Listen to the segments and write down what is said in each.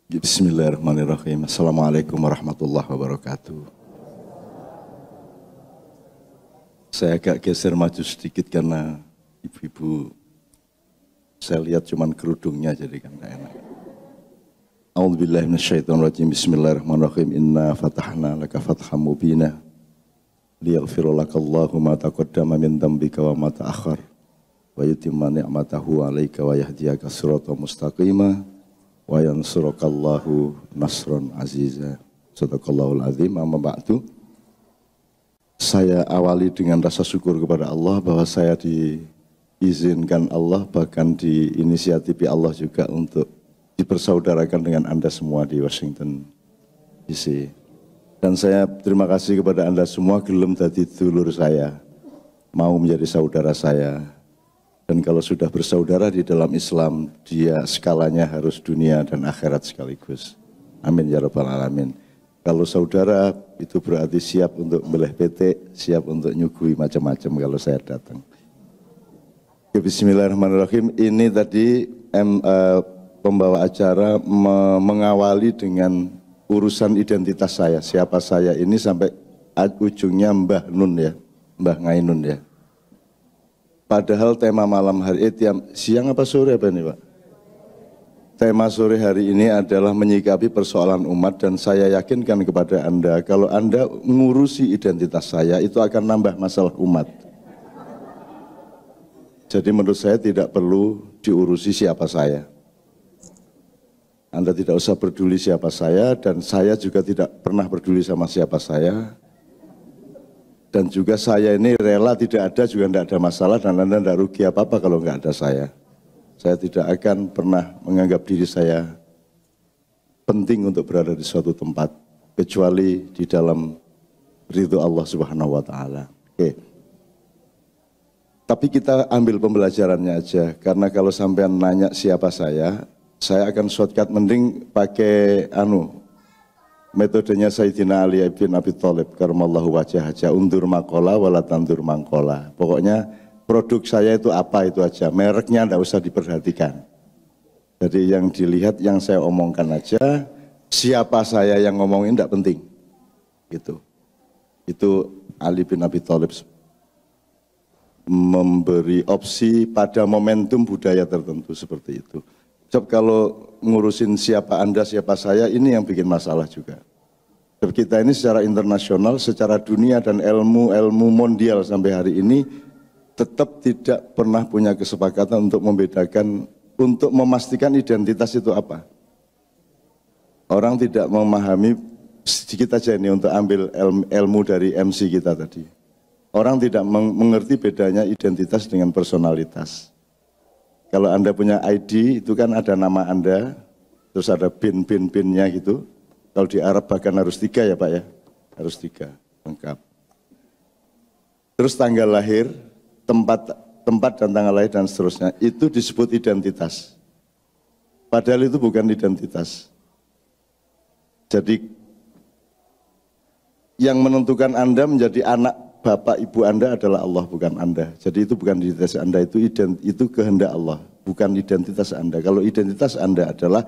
Bismillahirrahmanirrahim. Assalamualaikum warahmatullahi wabarakatuh. Saya agak geser maju sedikit karena ibu-ibu saya lihat cuman kerudungnya jadi kan gak enak. A'udzubillahi minasyaitonirrajim. Bismillahirrahmanirrahim. Inna fatahna laka fatham mubina liyaghfira lakallahu ma taqaddama min dhanbika wa ma ta'akhkhar wa yutimma ni'matahu 'alaika wa yahdiyaka siratan mustaqima wa yansurakallahu nasran aziza. Sadaqallahul azim. Amma ba'du. Saya awali dengan rasa syukur kepada Allah bahwa saya diizinkan Allah, bahkan diinisiatifi Allah juga untuk dipersaudarakan dengan Anda semua di Washington DC. Dan saya terima kasih kepada Anda semua gelem dadi dulur saya, mau menjadi saudara saya. Dan kalau sudah bersaudara di dalam Islam, dia skalanya harus dunia dan akhirat sekaligus. Amin ya rabbal alamin. Kalau saudara itu berarti siap untuk beleh PT, siap untuk nyugui macam-macam kalau saya datang. Bismillahirrahmanirrahim. Ini tadi pembawa acara mengawali dengan urusan identitas saya. Siapa saya ini sampai ujungnya Mbah Nun ya, Mbah Ngainun ya. Padahal tema malam hari siang apa sore apa ini Pak? Tema sore hari ini adalah menyikapi persoalan umat, dan saya yakinkan kepada Anda kalau Anda ngurusi identitas saya itu akan nambah masalah umat. Jadi menurut saya tidak perlu diurusi siapa saya. Anda tidak usah peduli siapa saya, dan saya juga tidak pernah peduli sama siapa saya. Dan juga saya ini rela tidak ada juga tidak ada masalah, dan Anda tidak rugi apa-apa kalau nggak ada saya. Saya tidak akan pernah menganggap diri saya penting untuk berada di suatu tempat, kecuali di dalam ridho Allah Subhanahu wa Ta'ala. Oke. Tapi kita ambil pembelajarannya aja, karena kalau sampean nanya siapa saya akan shortcut, mending pakai metodenya Sayyidina Ali bin Abi Thalib karramallahu wajhah aja, undur maqala wala tandur mangkola. Pokoknya produk saya itu apa itu aja, mereknya enggak usah diperhatikan. Jadi yang dilihat yang saya omongkan aja, siapa saya yang ngomongin enggak penting. Gitu. Itu Ali bin Abi Thalib memberi opsi pada momentum budaya tertentu seperti itu. Sebab kalau ngurusin siapa Anda, siapa saya, ini yang bikin masalah juga. Sebab kita ini secara internasional, secara dunia dan ilmu mondial sampai hari ini tetap tidak pernah punya kesepakatan untuk membedakan, untuk memastikan identitas itu apa. Orang tidak memahami, sedikit aja ini untuk ambil ilmu dari MC kita tadi. Orang tidak mengerti bedanya identitas dengan personalitas. Kalau Anda punya ID, itu kan ada nama Anda, terus ada bin-nya gitu. Kalau di Arab bahkan harus 3 ya Pak ya, harus 3, lengkap. Terus tanggal lahir, tempat dan tanggal lahir dan seterusnya, itu disebut identitas. Padahal itu bukan identitas. Jadi yang menentukan Anda menjadi anak Bapak Ibu Anda adalah Allah, bukan Anda. Jadi itu bukan identitas Anda, itu kehendak Allah, bukan identitas Anda. Kalau identitas Anda adalah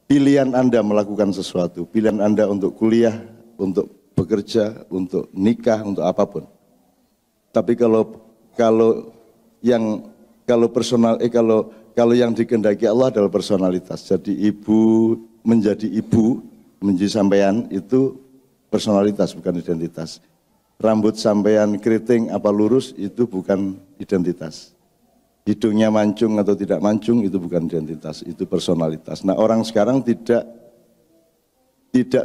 pilihan Anda melakukan sesuatu, pilihan Anda untuk kuliah, untuk bekerja, untuk nikah, untuk apapun. Tapi kalau yang dikehendaki Allah adalah personalitas. Jadi menjadi sampean itu personalitas, bukan identitas. Rambut sampean keriting apa lurus itu bukan identitas. Hidungnya mancung atau tidak mancung itu bukan identitas, itu personalitas. Nah, orang sekarang tidak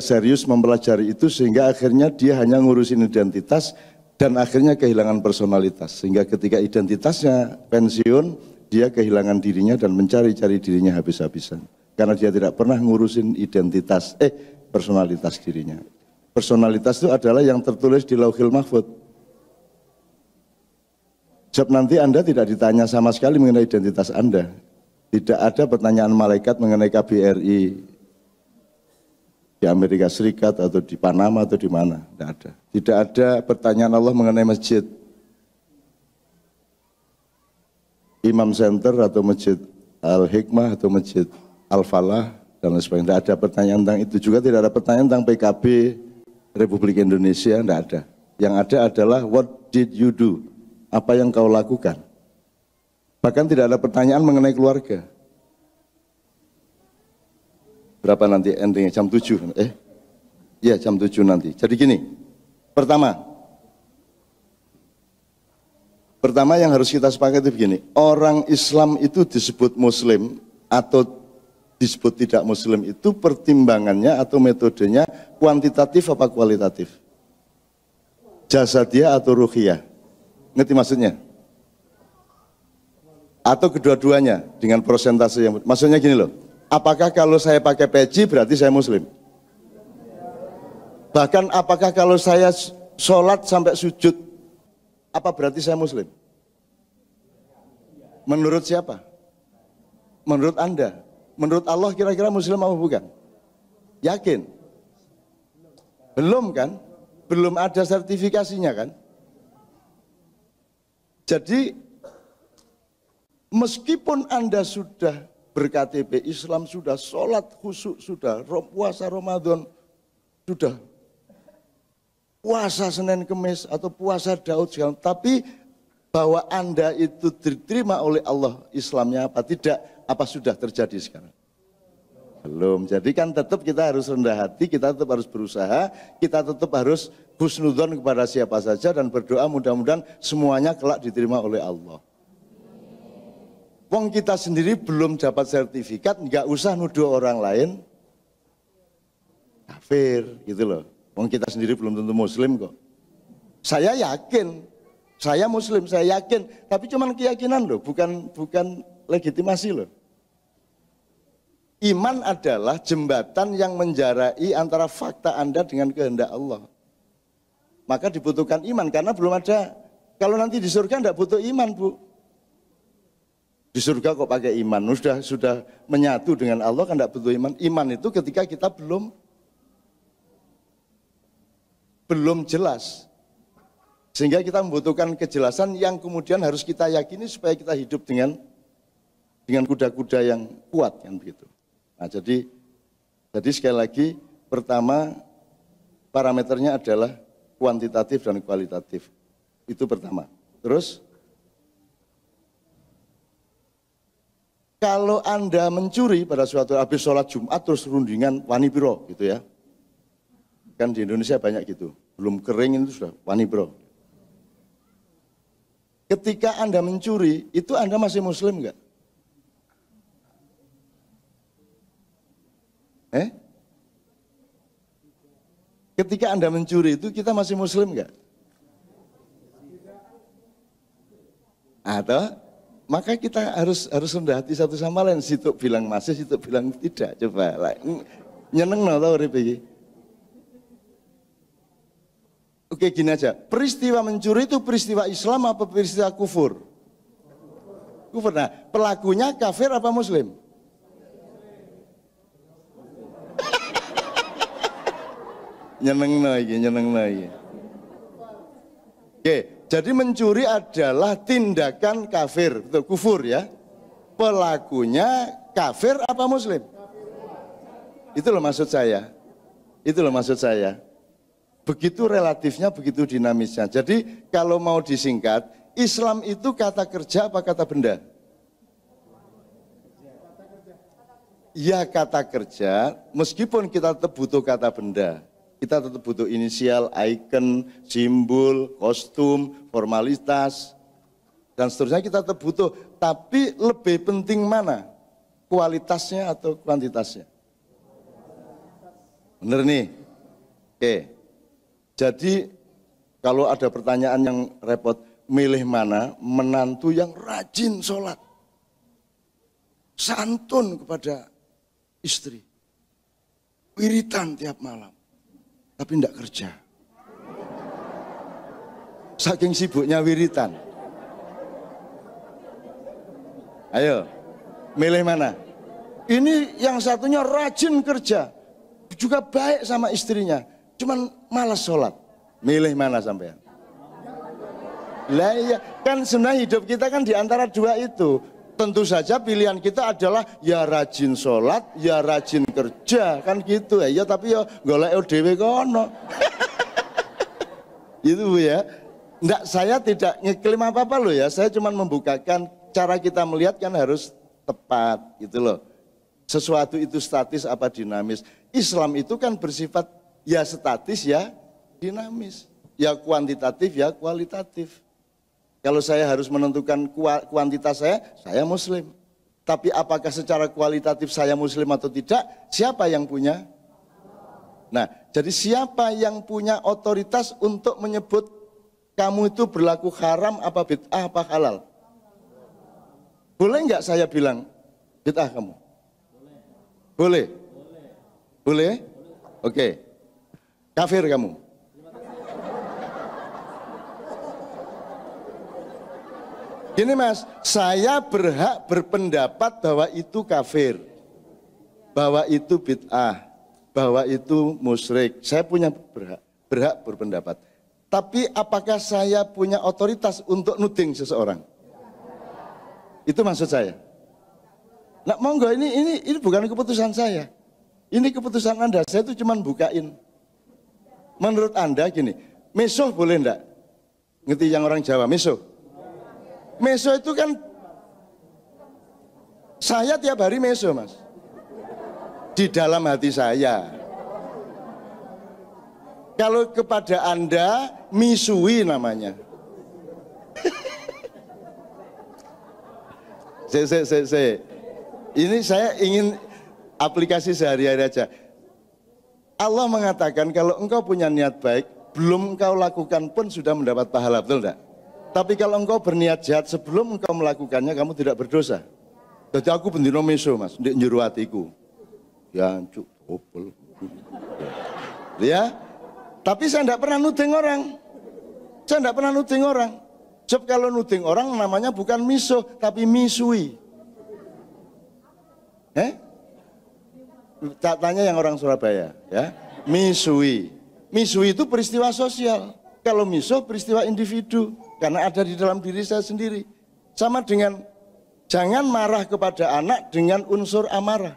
serius mempelajari itu, sehingga akhirnya dia hanya ngurusin identitas dan akhirnya kehilangan personalitas. Sehingga ketika identitasnya pensiun, dia kehilangan dirinya dan mencari-cari dirinya habis-habisan. Karena dia tidak pernah ngurusin personalitas dirinya. Personalitas itu adalah yang tertulis di Lauhil Mahfuz. Sebab nanti Anda tidak ditanya sama sekali mengenai identitas Anda. Tidak ada pertanyaan malaikat mengenai KBRI di Amerika Serikat atau di Panama atau di mana. Tidak ada. Tidak ada pertanyaan Allah mengenai masjid. Imam Center atau Masjid Al-Hikmah atau Masjid Al-Falah dan lain sebagainya. Tidak ada pertanyaan tentang itu, juga tidak ada pertanyaan tentang PKB Republik Indonesia, tidak ada. Yang ada adalah what did you do? Apa yang kau lakukan? Bahkan tidak ada pertanyaan mengenai keluarga. Berapa nanti endingnya? Jam 7? Iya jam 7 nanti. Jadi gini, pertama yang harus kita sepakati begini, orang Islam itu disebut Muslim atau disebut tidak Muslim itu pertimbangannya atau metodenya kuantitatif apa kualitatif? Jasadiah atau ruhiyah? Ngerti maksudnya? Atau kedua-duanya dengan persentase yang... Maksudnya gini loh, apakah kalau saya pakai peci berarti saya Muslim? Bahkan apakah kalau saya sholat sampai sujud, apa berarti saya Muslim? Menurut siapa? Menurut Anda? Menurut Allah kira-kira Muslim atau bukan? Yakin? Belum kan? Belum ada sertifikasinya kan? Jadi meskipun Anda sudah berKTP Islam, sudah sholat khusyuk, sudah puasa Ramadan, sudah puasa Senin Kemis atau puasa Daud segala, tapi bahwa Anda itu diterima oleh Allah Islamnya apa tidak, apa sudah terjadi sekarang? Belum. Jadi kan tetap kita harus rendah hati, kita tetap harus berusaha, kita tetap harus husnudzon kepada siapa saja dan berdoa mudah-mudahan semuanya kelak diterima oleh Allah. Wong kita sendiri belum dapat sertifikat, nggak usah nuduh orang lain kafir gitu loh. Wong kita sendiri belum tentu Muslim kok. Saya yakin, saya Muslim, saya yakin, tapi cuman keyakinan loh, bukan legitimasi loh. Iman adalah jembatan yang menjarai antara fakta Anda dengan kehendak Allah. Maka dibutuhkan iman karena belum ada. Kalau nanti di surga enggak butuh iman, Bu. Di surga kok pakai iman, sudah menyatu dengan Allah kan enggak butuh iman. Iman itu ketika kita belum jelas. Sehingga kita membutuhkan kejelasan yang kemudian harus kita yakini supaya kita hidup dengan kuda-kuda yang kuat kan begitu. Nah, jadi sekali lagi pertama parameternya adalah kuantitatif dan kualitatif. Itu pertama. Terus kalau Anda mencuri pada suatu habis sholat Jumat terus rundingan wani piro gitu ya. Kan di Indonesia banyak gitu. Belum kering itu sudah wani piro. Ketika Anda mencuri, itu Anda masih Muslim enggak? Ketika Anda mencuri itu kita masih Muslim enggak? Atau maka kita harus rendah hati satu sama lain. Situ bilang masih, situ bilang tidak. Coba lah, nyeneng no tau iki. Oke gini aja, peristiwa mencuri itu peristiwa Islam apa peristiwa kufur? Kufur. Nah, pelakunya kafir apa Muslim? Nyeneng lagi. Oke, jadi mencuri adalah tindakan kafir, betul, kufur ya. Pelakunya kafir apa Muslim? Itu loh maksud saya. Begitu relatifnya, begitu dinamisnya. Jadi kalau mau disingkat, Islam itu kata kerja apa kata benda? Ya kata kerja, meskipun kita tetap butuh kata benda. Kita tetap butuh inisial, icon, simbol, kostum, formalitas, dan seterusnya kita tetap butuh. Tapi lebih penting mana? Kualitasnya atau kuantitasnya? Bener nih? Oke. Jadi kalau ada pertanyaan yang repot, milih mana? Menantu yang rajin sholat, santun kepada istri, wiritan tiap malam, tapi tidak kerja. Saking sibuknya wiritan. Ayo, milih mana? Ini yang satunya rajin kerja, juga baik sama istrinya, cuman malas sholat. Milih mana sampean? Lah iya, kan sebenarnya hidup kita kan di antara dua itu. Tentu saja pilihan kita adalah ya rajin sholat, ya rajin kerja, kan gitu ya. Ya tapi ya golek dhewe kono. Itu Bu ya. Enggak, saya tidak ngeklaim apa-apa loh ya. Saya cuma membukakan cara kita melihat kan harus tepat gitu loh. Sesuatu itu statis apa dinamis. Islam itu kan bersifat ya statis ya dinamis. Ya kuantitatif ya kualitatif. Kalau saya harus menentukan kuantitas saya Muslim. Tapi apakah secara kualitatif saya Muslim atau tidak, siapa yang punya? Nah, jadi siapa yang punya otoritas untuk menyebut kamu itu berlaku haram apa bid'ah apa halal? Boleh nggak saya bilang bid'ah kamu? Boleh? Boleh? Oke. Kafir kamu? Gini Mas, saya berhak berpendapat bahwa itu kafir, bahwa itu bid'ah, bahwa itu musyrik. Saya punya berhak berpendapat. Tapi apakah saya punya otoritas untuk nuding seseorang? Itu maksud saya. Nah monggo ini bukan keputusan saya. Ini keputusan Anda, saya itu cuma bukain. Menurut Anda gini, meso boleh enggak? Ngerti yang orang Jawa, meso? Meso itu kan, saya tiap hari meso Mas. Di dalam hati saya. Kalau kepada Anda, misui namanya. Ini saya ingin aplikasi sehari-hari aja. Allah mengatakan kalau engkau punya niat baik, belum engkau lakukan pun sudah mendapat pahala, betul enggak? Tapi kalau engkau berniat jahat sebelum engkau melakukannya, kamu tidak berdosa. Jadi aku bendino meso Mas, ndek njero atiku. Ya cuk, opel. Ya. Tapi saya tidak pernah nuding orang. Saya tidak pernah nuding orang. Sebab kalau nuding orang namanya bukan miso, tapi misui. Tanya yang orang Surabaya, ya. Misui. Misui itu peristiwa sosial. Kalau miso peristiwa individu. Karena ada di dalam diri saya sendiri. Sama dengan jangan marah kepada anak dengan unsur amarah.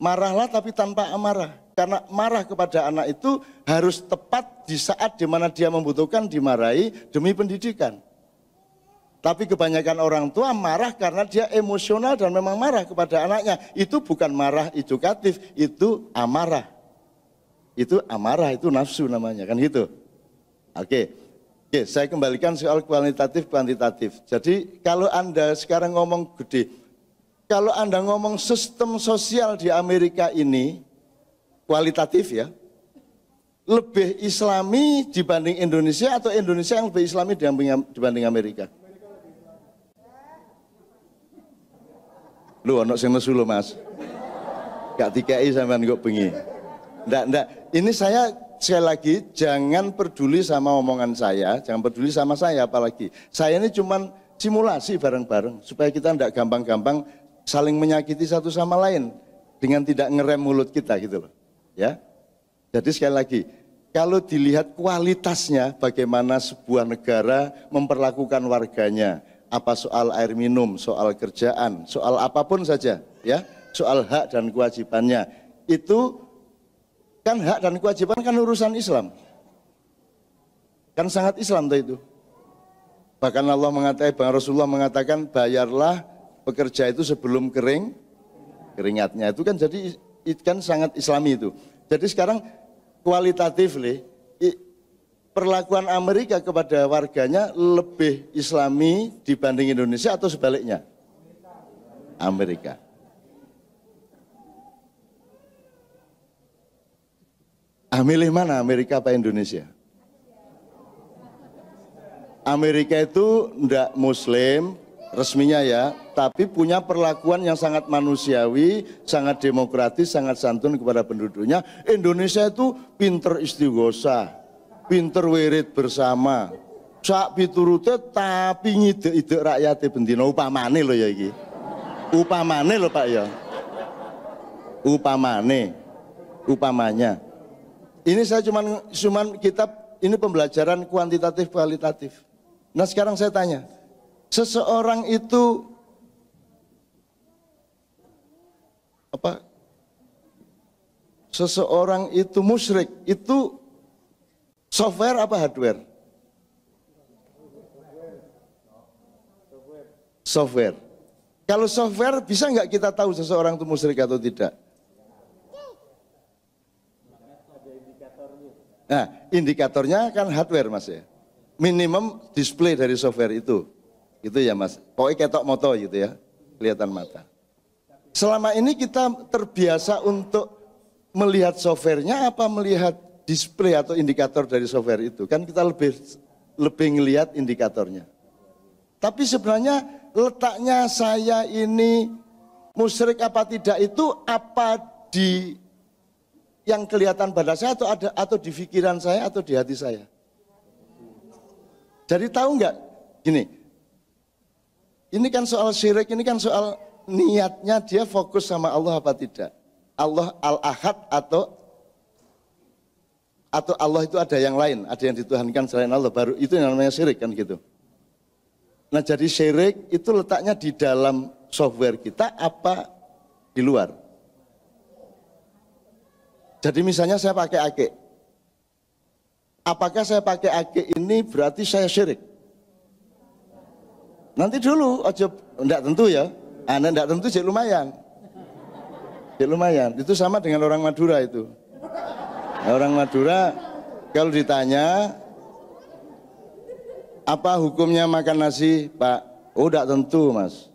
Marahlah tapi tanpa amarah. Karena marah kepada anak itu harus tepat di saat dimana dia membutuhkan dimarahi demi pendidikan. Tapi kebanyakan orang tua marah karena dia emosional dan memang marah kepada anaknya. Itu bukan marah edukatif, itu amarah. Itu amarah, itu nafsu namanya, kan gitu. Oke, saya kembalikan soal kualitatif, kuantitatif. Jadi kalau Anda sekarang ngomong gede, kalau Anda ngomong sistem sosial di Amerika ini, kualitatif ya, lebih islami dibanding Indonesia atau Indonesia yang lebih islami dibanding Amerika? Lu ono sing nesu lho Mas. Gak dikai sampean kok bengi. Ndak. Ini saya sekali lagi jangan peduli sama omongan saya, jangan peduli sama saya apalagi. Saya ini cuman simulasi bareng-bareng supaya kita ndak gampang-gampang saling menyakiti satu sama lain dengan tidak ngerem mulut kita gitu loh. Ya. Jadi sekali lagi, kalau dilihat kualitasnya bagaimana sebuah negara memperlakukan warganya, apa soal air minum, soal kerjaan, soal apapun saja, ya, soal hak dan kewajibannya, itu kan hak dan kewajiban kan urusan Islam. Kan sangat Islam itu. Bahkan Allah mengatakan, Rasulullah mengatakan bayarlah pekerja itu sebelum keringatnya. Itu kan jadi kan sangat Islami itu. Jadi sekarang kualitatif perlakuan Amerika kepada warganya lebih Islami dibanding Indonesia atau sebaliknya? Amerika. Milih mana, Amerika apa Indonesia? Amerika itu ndak Muslim resminya ya, tapi punya perlakuan yang sangat manusiawi, sangat demokratis, sangat santun kepada penduduknya. Indonesia itu pinter istighosah, pinter wirid bersama, sak piturute tapi ngide-ide rakyate bendina. Upamane lho ya iki. Upamane lho Pak ya. Upamanya. Ini saya cuman kitab ini pembelajaran kuantitatif kualitatif. Nah sekarang saya tanya, seseorang itu seseorang itu musyrik, itu software apa hardware? Software. Kalau software, bisa nggak kita tahu seseorang itu musyrik atau tidak? Nah, indikatornya kan hardware, Mas ya. Minimum display dari software itu. Itu ya, Mas. Pokoknya ketok moto gitu ya, kelihatan mata. Selama ini kita terbiasa untuk melihat softwarenya apa melihat display atau indikator dari software itu? Kan kita lebih ngelihat indikatornya. Tapi sebenarnya letaknya saya ini musyrik apa tidak itu apa di yang kelihatan pada saya atau di pikiran saya atau di hati saya. Jadi tahu nggak? Gini, ini kan soal syirik, ini kan soal niatnya dia fokus sama Allah apa tidak. Allah Al-Ahad atau Allah itu ada yang lain, ada yang dituhankan selain Allah, baru itu yang namanya syirik kan gitu. Nah jadi syirik itu letaknya di dalam software kita apa di luar. Jadi misalnya saya pakai ake. Apakah saya pakai ake ini berarti saya syirik? Nanti dulu, enggak tentu ya. Enggak tentu jadi lumayan. Jadi lumayan, itu sama dengan orang Madura itu. Nah, orang Madura kalau ditanya, apa hukumnya makan nasi, Pak? Oh, enggak tentu, Mas.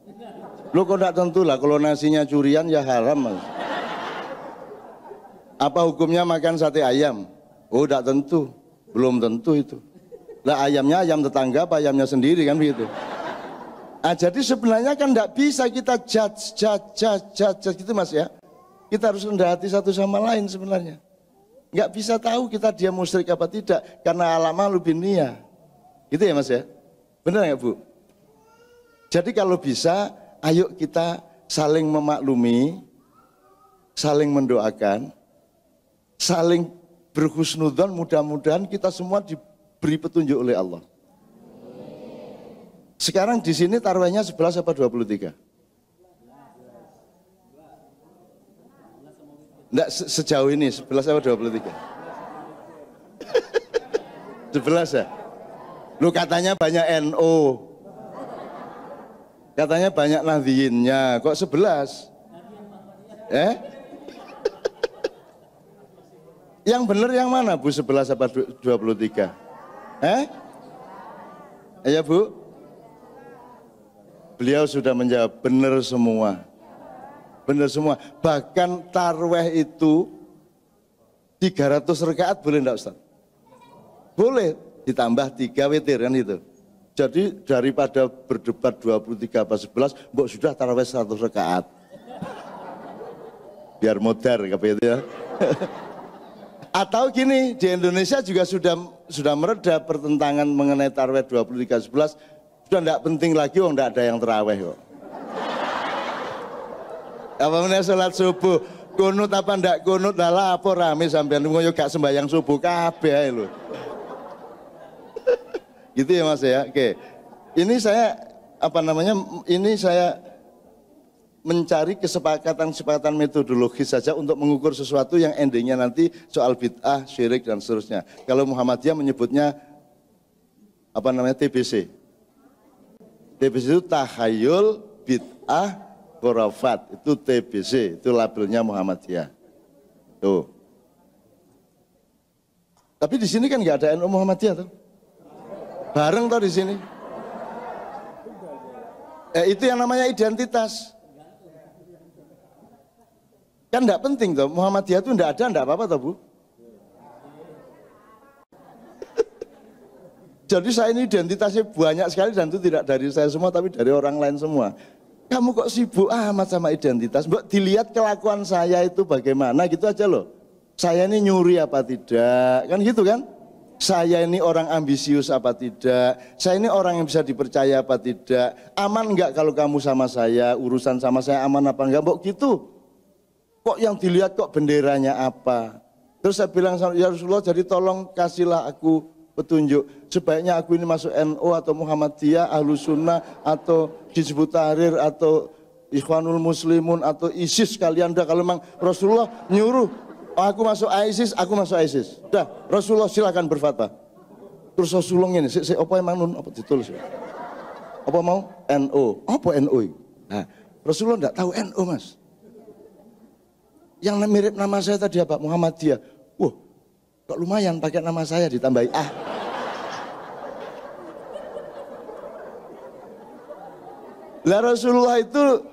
Lu kok enggak tentu lah, kalau nasinya curian ya haram, Mas. Apa hukumnya makan sate ayam? Oh, enggak tentu. Belum tentu itu. Lah ayamnya ayam tetangga apa ayamnya sendiri kan begitu. Nah, jadi sebenarnya kan enggak bisa kita judge gitu, Mas ya. Kita harus rendah hati satu sama lain sebenarnya. Enggak bisa tahu kita dia musyrik apa tidak karena alama lubinia. Gitu ya, Mas ya? Benar nggak, Bu? Jadi kalau bisa, ayo kita saling memaklumi, saling mendoakan, saling berhusnudzon, mudah-mudahan kita semua diberi petunjuk oleh Allah. Sekarang di sini taruhannya 11 apa 23? Enggak, sejauh ini 11 apa 23? 11 ya? Lu katanya banyak NO, katanya banyak Nahdliinnya, kok 11? Yang benar yang mana, Bu? 11 apa 23? Ya, Bu? Beliau sudah menjawab, benar semua. Benar semua. Bahkan tarweh itu 300 rakaat boleh enggak, Ustaz? Boleh. Ditambah 3 witir kan itu. Jadi daripada berdebat 23 apa 11, mbok sudah tarawih 100 rakaat. Biar modar kayak itu ya. Atau gini, di Indonesia juga sudah mereda pertentangan mengenai tarawih 23-11, sudah enggak penting lagi, enggak ada yang tarawih kok. Apa meneh salat subuh, kunut apa enggak kunut, lah apa rame sampean ngoyo gak sembahyang subuh kabeh ae lho. Gitu ya, Mas ya. Oke. Ini saya ini saya mencari kesepakatan metodologis saja untuk mengukur sesuatu yang endingnya nanti soal bid'ah, syirik dan seterusnya. Kalau Muhammadiyah menyebutnya TBC. TBC itu takhayul bid'ah khurafat. Itu TBC, itu labelnya Muhammadiyah. Tuh. Tapi di sini kan nggak ada NU Muhammadiyah tuh. Bareng toh di sini. Itu yang namanya identitas. Kan enggak penting toh, Muhammadiyah itu enggak ada, enggak apa-apa toh, Bu. Jadi saya ini identitasnya banyak sekali dan itu tidak dari saya semua tapi dari orang lain semua. Kamu kok sibuk amat sama identitas? Mbok dilihat kelakuan saya itu bagaimana gitu aja loh. Saya ini nyuri apa tidak? Kan gitu kan? Saya ini orang ambisius apa tidak, saya ini orang yang bisa dipercaya apa tidak, aman enggak kalau kamu sama saya, urusan sama saya aman apa enggak, mbok gitu. Kok yang dilihat kok benderanya apa. Terus saya bilang, ya Rasulullah jadi tolong kasihlah aku petunjuk. Sebaiknya aku ini masuk NU atau Muhammadiyah, Ahlus Sunnah atau Hizbut Tahrir atau Ikhwanul Muslimun atau ISIS kalian dah. Kalau memang Rasulullah nyuruh aku masuk ISIS, aku masuk ISIS. Dah, Rasulullah silakan berfatwa. Terus Rasulullah ini, apa emang nun apa ditulis? Apa mau? NU. Apa NU? Nah, Rasulullah enggak tahu NU, Mas. Yang mirip nama saya tadi apa? Muhammadiyah. Wah, kok lumayan pakai nama saya ditambahi ah. Lah Rasulullah itu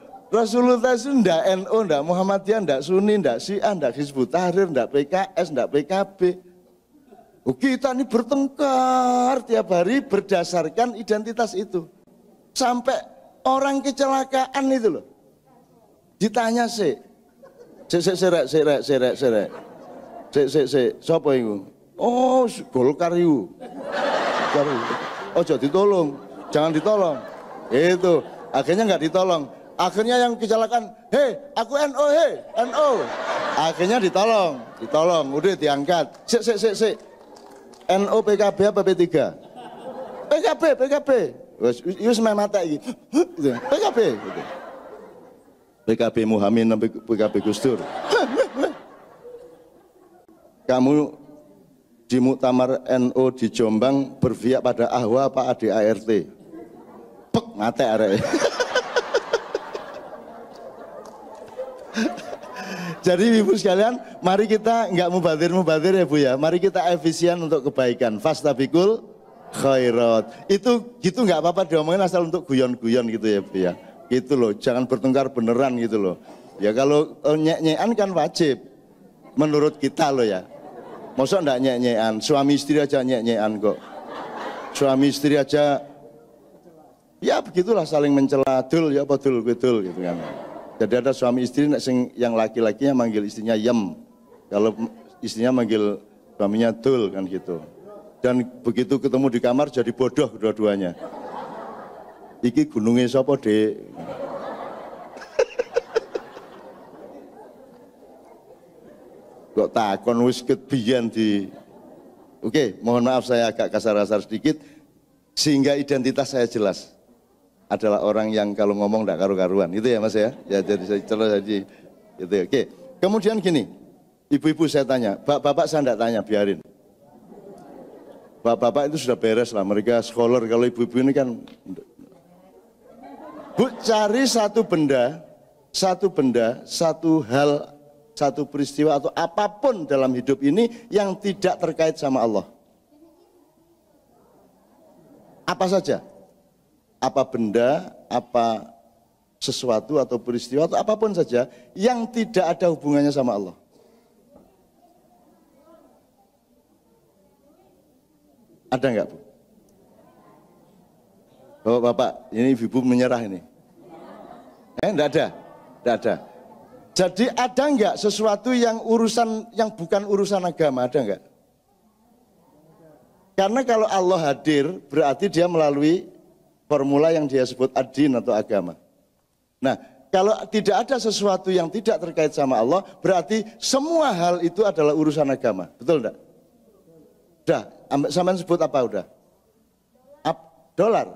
ndak NU, ndak Muhammadiyah, ndak Sunni, ndak Syiah, ndak Hizbut Tahrir, ndak PKS, ndak PKB. Oh, kita ini bertengkar tiap hari berdasarkan identitas itu. Sampai orang kecelakaan itu loh. Ditanya sih. Serek. Siapa itu? Oh, Golkar itu. Oh, jadi ditolong. Jangan ditolong. Itu. Akhirnya nggak ditolong. Akhirnya yang kecelakaan, hei, aku NU, hei, NU. Akhirnya ditolong. Udah diangkat. Sik. NU PKB apa P3? PKB. Wis mata iki. PKB. PKB Muhammad sampai PKB Gus Dur. Kamu di muktamar NU di Jombang berpihak pada AHWA apa ADART? Pek mate arek. Jadi ibu sekalian, mari kita nggak mubadir ya Bu ya. Mari kita efisien untuk kebaikan. Fastabikul khairat. Itu gitu nggak apa-apa diomongin asal untuk guyon-guyon gitu ya Bu ya. Gitu loh, jangan bertengkar beneran gitu loh. Ya kalau nyek-nyekan kan wajib. Menurut kita loh ya. Masa enggak nyek-nyekan? Suami istri aja nyek-nyekan kok. Suami istri aja ya begitulah saling mencela, dul ya betul gitu kan. Jadi ada suami istri yang laki-lakinya manggil istrinya yem. Kalau istrinya manggil suaminya dul kan gitu. Dan begitu ketemu di kamar jadi bodoh kedua-duanya. Iki gunungnya sapa, Dek? Kok takon wis kebiyen di. Oke, mohon maaf saya agak kasar-kasar sedikit sehingga identitas saya jelas. Adalah orang yang kalau ngomong tidak karu-karuan, itu ya Mas ya. Ya jadi saya celah jadi gitu. Oke. Kemudian gini, ibu-ibu saya tanya, bapak saya tidak tanya, biarin. Bapak itu sudah beres lah, mereka scholar. Kalau ibu-ibu ini kan, Bu, cari satu benda, satu hal, satu peristiwa atau apapun dalam hidup ini yang tidak terkait sama Allah. Apa saja? Apa benda, apa sesuatu atau peristiwa atau apapun saja yang tidak ada hubungannya sama Allah. Ada enggak Bu? Bapak, ini ibu menyerah ini. Enggak ada. Jadi ada enggak sesuatu yang bukan urusan agama, ada enggak? Karena kalau Allah hadir berarti dia melalui formula yang dia sebut ad-din atau agama. Nah, kalau tidak ada sesuatu yang tidak terkait sama Allah, berarti semua hal itu adalah urusan agama. Betul enggak? Udah, sampean sebut apa udah? Dolar.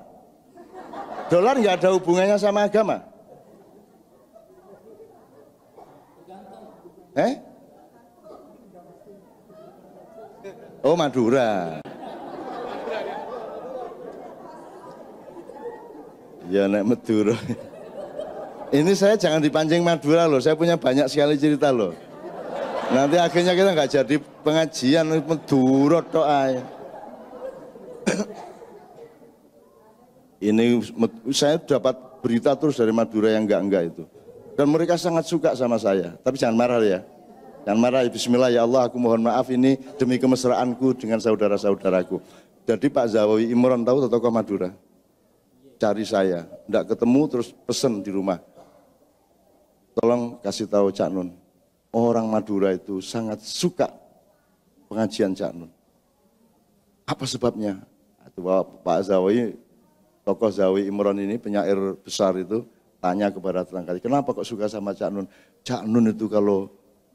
Dolar nggak ada hubungannya sama agama. Oh, Madura. Ya nek Madura. Ini saya jangan dipancing Madura loh, saya punya banyak sekali cerita loh. Nanti akhirnya kita nggak jadi pengajian Madura tok ae. Ini saya dapat berita terus dari Madura yang enggak itu. Dan mereka sangat suka sama saya. Tapi jangan marah ya. Jangan marah, bismillah ya Allah, aku mohon maaf ini demi kemesraanku dengan saudara-saudaraku. Jadi Pak Zawawi Imron tahu tokoh Madura? Cari saya, enggak ketemu terus pesen di rumah. Tolong kasih tahu Cak Nun, orang Madura itu sangat suka pengajian Cak Nun. Apa sebabnya? Itu Pak Zawawi, tokoh Zawawi Imron ini penyair besar itu tanya kepada tetangga, kenapa kok suka sama Cak Nun? Cak Nun itu kalau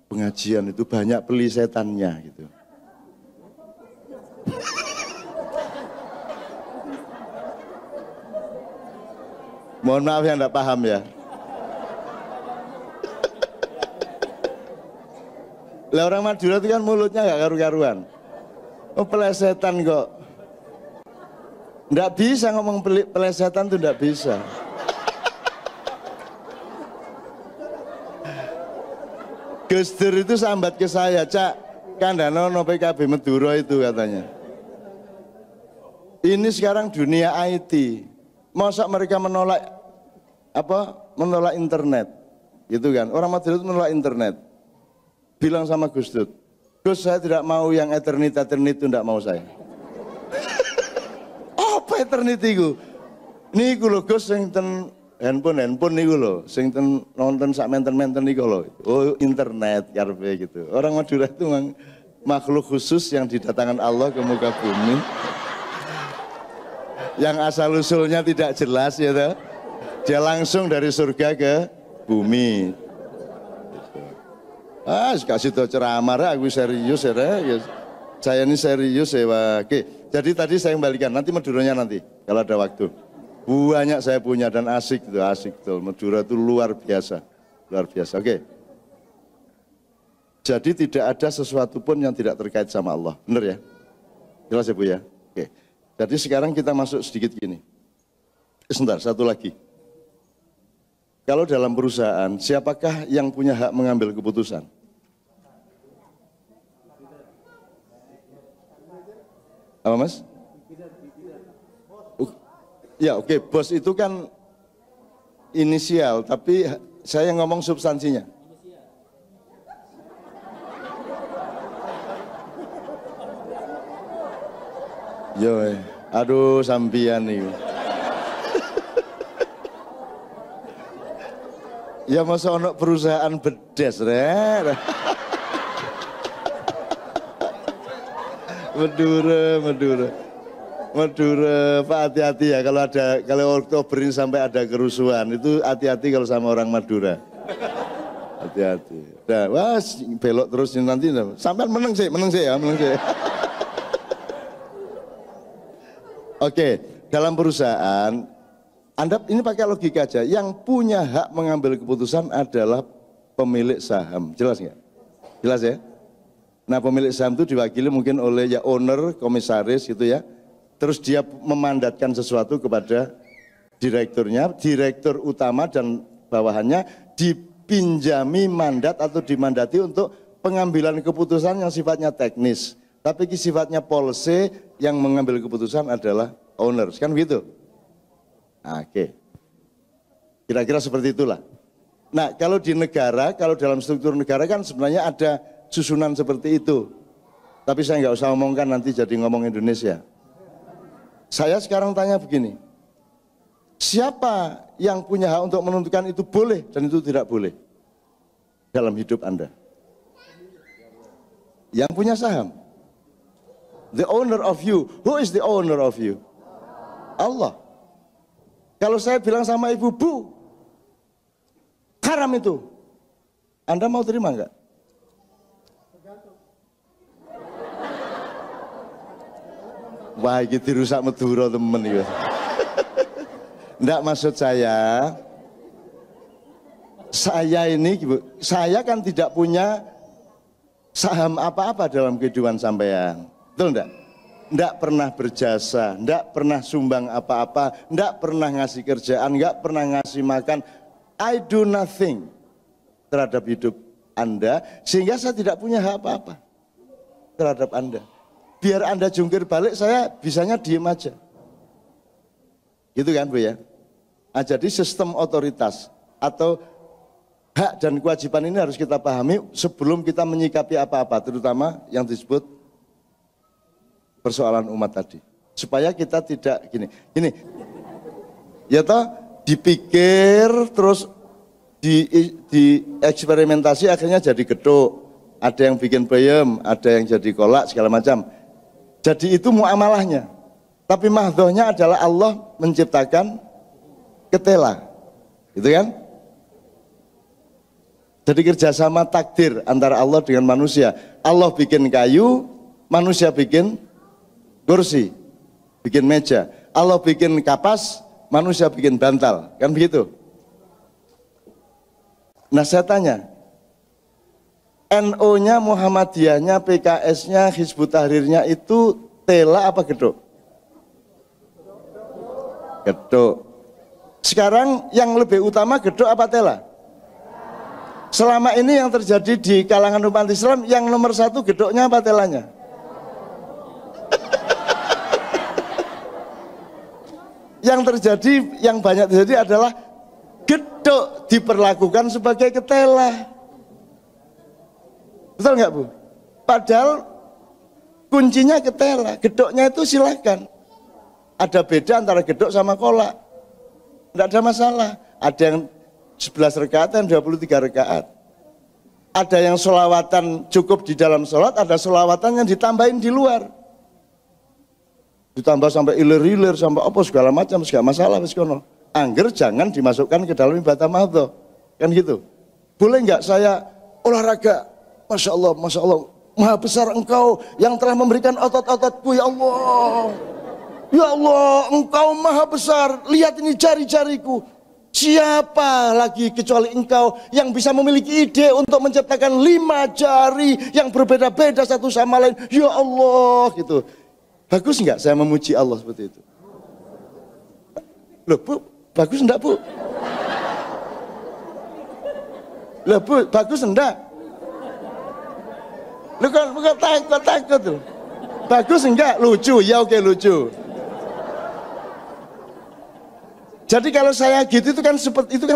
pengajian itu banyak peli setannya gitu. Mohon maaf yang enggak paham ya. Lah orang Madura itu kan mulutnya nggak karu-karuan. Oh pelesetan kok. Nggak bisa ngomong pelesetan tuh nggak bisa. Gus Dur itu sambat ke saya, Cak, kandhanono PKB Madura itu katanya. Ini sekarang dunia IT. Masa mereka menolak menolak internet. Gitu kan. Orang Madura itu menolak internet. Bilang sama Gus Dur, Gus saya tidak mau yang eternity itu tidak mau saya. Apa eternity ku? Niku lho Gus sing ten handphone niku lho, sing ten nonton sak menten-menten niku lho. Oh internet karepe gitu. Orang Madura itu memang makhluk khusus yang didatangkan Allah ke muka bumi. Yang asal usulnya tidak jelas ya toh. Dia langsung dari surga ke bumi. Kasih tau ceramah, aku serius ya. Saya ini serius ya. Oke, jadi tadi saya kembalikan, nanti Maduranya nanti, kalau ada waktu. Banyak saya punya dan asik tuh. Madura itu luar biasa. Oke. Jadi tidak ada sesuatu pun yang tidak terkait sama Allah, benar ya? Jelas ya Bu ya? Oke. Jadi sekarang kita masuk sedikit gini. Sebentar, satu lagi. Kalau dalam perusahaan, siapakah yang punya hak mengambil keputusan? Apa Mas? Ya oke, bos itu kan inisial, tapi saya ngomong substansinya. Yo, aduh sampian nih. Ya masa ono perusahaan bedes re. Madura, Pak hati-hati ya kalau Oktober ini sampai ada kerusuhan itu hati-hati kalau sama orang Madura. Hati-hati. Nah, wah belok terus nanti sampai menang sih ya. Oke, dalam perusahaan Anda ini pakai logika aja, yang punya hak mengambil keputusan adalah pemilik saham, jelas nggak? Jelas ya? Nah pemilik saham itu diwakili mungkin oleh ya owner, komisaris gitu ya. Terus dia memandatkan sesuatu kepada direkturnya, direktur utama dan bawahannya dipinjami mandat atau dimandati untuk pengambilan keputusan yang sifatnya teknis. Tapi sifatnya policy yang mengambil keputusan adalah owner, kan begitu? Oke, kira-kira seperti itulah. Nah kalau di negara, kalau dalam struktur negara kan sebenarnya ada susunan seperti itu. Tapi saya nggak usah ngomongkan nanti jadi ngomong Indonesia. Saya sekarang tanya begini, siapa yang punya hak untuk menentukan itu boleh dan itu tidak boleh dalam hidup Anda? Yang punya saham. The owner of you. Who is the owner of you? Allah. Kalau saya bilang sama ibu, Bu, haram itu, Anda mau terima enggak? Wah, gitu rusak Madura temen ya. Enggak, maksud saya ini, saya kan tidak punya saham apa-apa dalam kehidupan sampean, betul enggak? Enggak pernah berjasa, enggak pernah sumbang apa-apa, enggak pernah ngasih kerjaan, enggak pernah ngasih makan. I do nothing terhadap hidup Anda, sehingga saya tidak punya hak apa-apa terhadap Anda. Biar Anda jungkir balik, saya bisanya diem aja. Gitu kan Bu ya? Nah, jadi sistem otoritas atau hak dan kewajiban ini harus kita pahami sebelum kita menyikapi apa-apa, terutama yang disebut persoalan umat tadi, supaya kita tidak gini, ya toh dipikir terus di eksperimentasi akhirnya jadi geduk, ada yang bikin peyem, ada yang jadi kolak segala macam. Jadi itu muamalahnya, tapi mahdhahnya adalah Allah menciptakan ketela, gitu kan? Jadi kerjasama takdir antara Allah dengan manusia. Allah bikin kayu, manusia bikin kursi, bikin meja. Allah bikin kapas, manusia bikin bantal, kan begitu? Nah saya tanya, NO-nya, Muhammadiyahnya, PKS-nya, Hizbut Tahrirnya itu tela apa gedok? Gedok. Sekarang yang lebih utama gedok apa tela? Selama ini yang terjadi di kalangan umat Islam, yang nomor satu gedoknya apa telanya? Yang terjadi, yang banyak terjadi adalah gedok diperlakukan sebagai ketela. Betul nggak Bu? Padahal kuncinya ketela, gedoknya itu silakan. Ada beda antara gedok sama kolak. Tidak ada masalah. Ada yang 11 rakaat dan 23 rakaat. Ada yang sholawatan cukup di dalam sholat, ada sholawatan yang ditambahin di luar. Ditambah sampai ilir-ilir, sampai apa segala macam, segala masalah. Angger jangan dimasukkan ke dalam ibadah mahdhah. Kan gitu. Boleh nggak saya olahraga? Masya Allah, Masya Allah. Maha besar engkau yang telah memberikan otot-ototku, ya Allah. Ya Allah, engkau maha besar. Lihat ini jari-jariku. Siapa lagi kecuali engkau yang bisa memiliki ide untuk menciptakan 5 jari yang berbeda-beda satu sama lain. Ya Allah, gitu. Bagus enggak saya memuji Allah seperti itu? Loh Bu, bagus enggak Bu? Loh Bu, bagus enggak? Lu kok takut tuh. Bagus enggak? Lucu, ya oke lucu. Jadi kalau saya gitu itu kan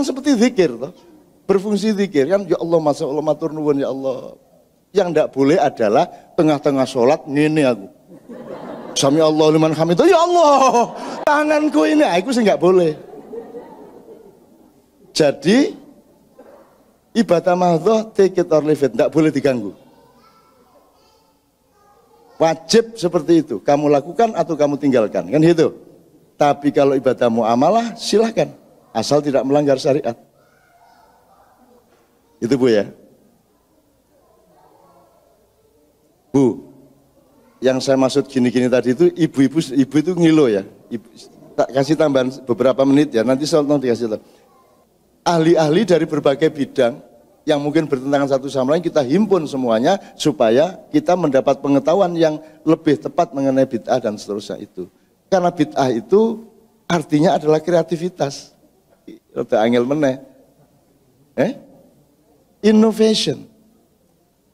seperti zikir toh. Berfungsi zikir kan, ya Allah masya Allah matur nuwun ya Allah. Yang enggak boleh adalah tengah-tengah sholat ngene aku. Sami Allah liman hamidah, ya Allah tanganku ini, aku sih enggak boleh. Jadi ibadah mahdhah take it or leave it, enggak boleh diganggu. Wajib seperti itu, kamu lakukan atau kamu tinggalkan, kan gitu. Tapi kalau ibadah muamalah silahkan, asal tidak melanggar syariat. Itu Bu ya. Bu, yang saya maksud gini-gini tadi itu ibu itu ngilo ya. Tak kasih tambahan beberapa menit ya, nanti saya dikasih tahu. Ahli-ahli dari berbagai bidang yang mungkin bertentangan satu sama lain kita himpun semuanya supaya kita mendapat pengetahuan yang lebih tepat mengenai bid'ah dan seterusnya itu. Karena bid'ah itu artinya adalah kreativitas. Rada angel meneh. Innovation.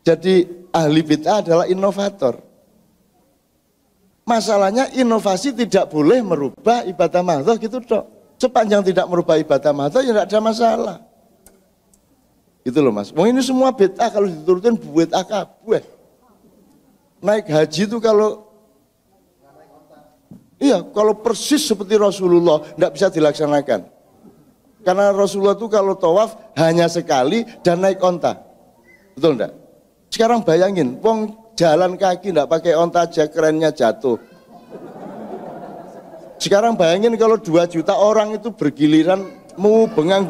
Jadi ahli bid'ah adalah inovator. Masalahnya inovasi tidak boleh merubah ibadah mahdhah gitu dok. Sepanjang tidak merubah ibadah mahdhah ya tidak ada masalah. Gitu loh Mas. Wong ini semua bid'ah kalau diturutin bid'ah kabeh. Naik haji itu kalau persis seperti Rasulullah tidak bisa dilaksanakan. Karena Rasulullah itu kalau tawaf hanya sekali dan naik onta. Betul enggak? Sekarang bayangin, wong jalan kaki tidak pakai onta aja kerennya jatuh. Sekarang bayangin kalau 2 juta orang itu bergiliran mau bengang